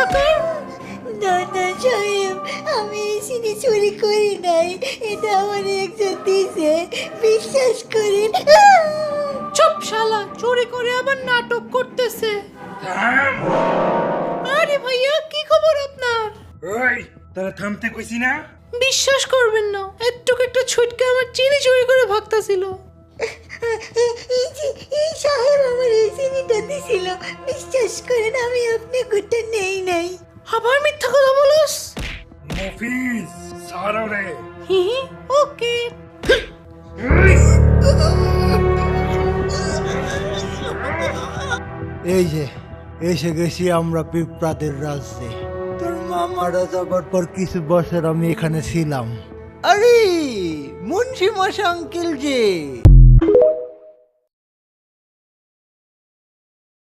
ঠাকুর? না না সাহেব, আমি এই চিনি চুরি করি নাই, এটা আমার একজন দিছে, বিশ্বাস করেন। চুপ শালা, চুরি করে আবার নাটক করতেছে। আরে ভাইয়া, কি খবর আপনার? ওই তোরা থামতে কইছি না? বিশ্বাস করবেন না, একটু একটা ছুটকে আমার চিনি চুরি করে ভাগতাছিল। এই সাহেব আমার এই চিনিটা দিছিল, বিশ্বাস করেন আমি আপনি গোটা নেই নাই। আবার মিথ্যা কথা বলস? মফিজ সারো রে। হি হি, ওকে। এই যে এসে গেছি আমরা পিঁপড়াদের রাজ্যে। তোর মামারা যাবার পর কিছু বছর আমি এখানে ছিলাম। আরে মুন্সি মশা আঙ্কেল যে